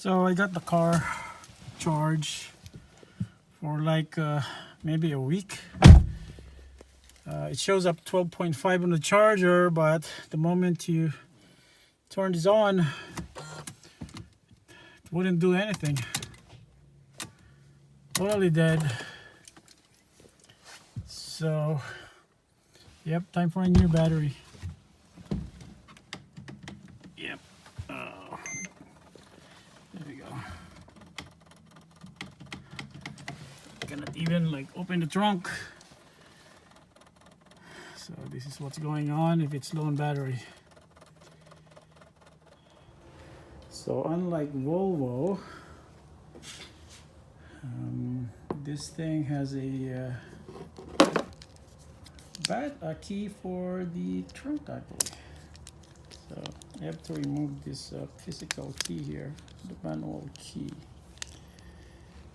So I got the car charged for like maybe a week. It shows up 12.5 on the charger, but the moment you turn this on, it wouldn't do anything. Totally dead. So, yep, time for a new battery. Yep. Oh. There we go. Cannot even like open the trunk. So this is what's going on if it's low on battery. So unlike Volvo, this thing has a key for the trunk, I believe. So I have to remove this physical key here, the manual key.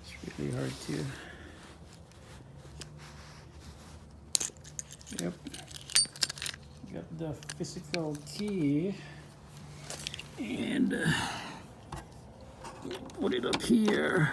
It's really hard to. Yep, got the physical key and put it up here.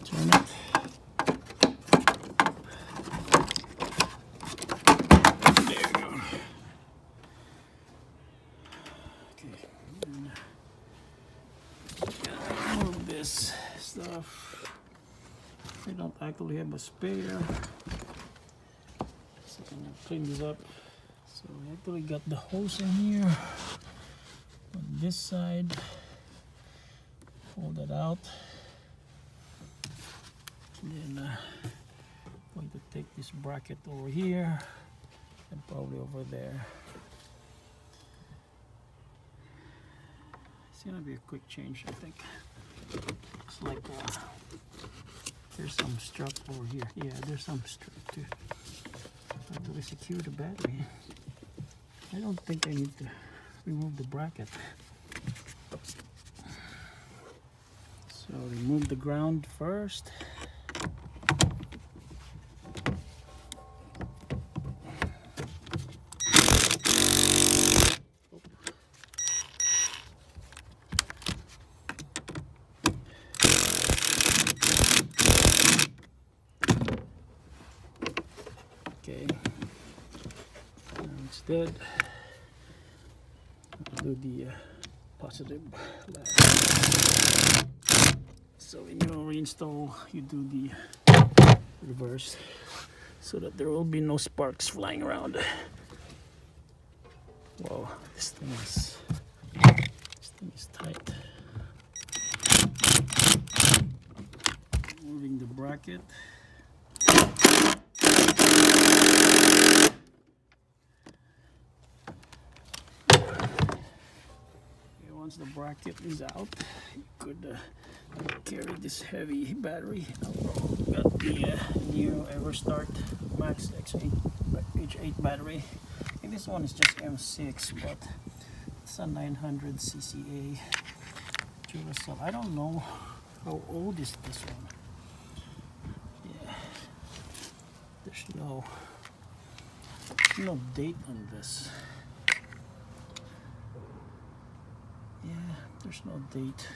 Turn it. Stuff. I don't actually have a spare, so I'm gonna clean this up. So I actually got the hose in here on this side. Pull that out, and then I'm going to take this bracket over here and probably over there. It's gonna be a quick change, I think. It's like there's some strap over here. Yeah, there's some strap to actually secure the battery. I don't think I need to remove the bracket. So remove the ground first. Okay, now it's dead. I'll do the positive last. So when you reinstall, you do the reverse so that there will be no sparks flying around. Whoa, this thing is tight. Moving the bracket. Once the bracket is out, you could carry this heavy battery. Got the new EverStart MAXX-H8 battery. And this one is just M6, but it's a 900 cca Duracell. I don't know how old is this one. Yeah, there's no date on this. Yeah, there's no date.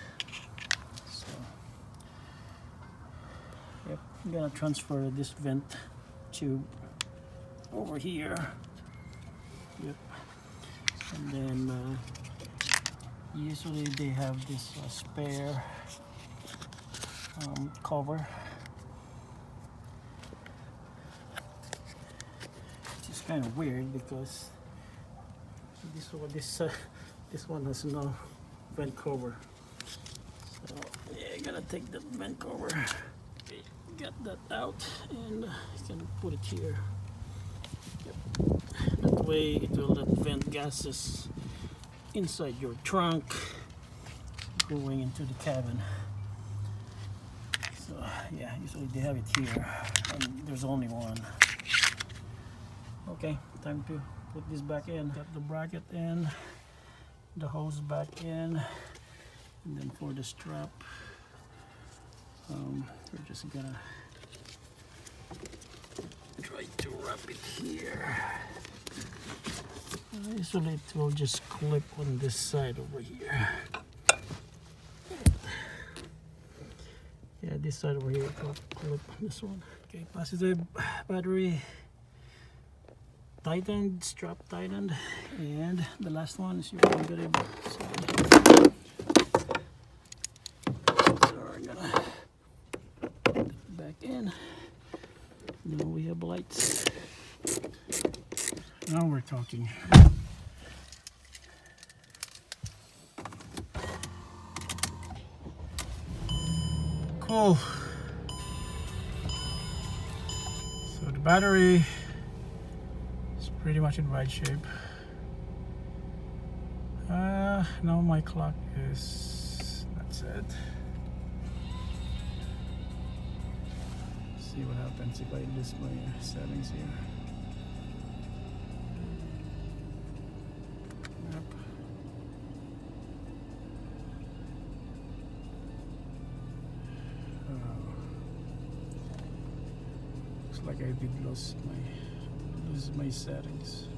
So, yep, I'm gonna transfer this vent tube over here. Yep, and then usually they have this spare cover, which is kind of weird because this one has no vent cover. So yeah, I'm gonna take the vent cover, get that out, and you can put it here. Yep. That way it will let vent gases inside your trunk going into the cabin. So yeah, usually they have it here, and there's only one. Okay, time to put this back in. Got the bracket in. the hose back in, and then for the strap, we're just gonna try to wrap it here. Usually it will just clip on this side over here. Yeah, this side over here will clip on this one. Okay, positive battery tightened, strap tightened, and the last one is your negative side. So we're gonna put it back in. Now we have lights. Now we're talking. Cool. So the battery is pretty much in right shape. Now my clock is, that's it. See what happens if I list my settings here. Yep. Looks like I did lose my settings.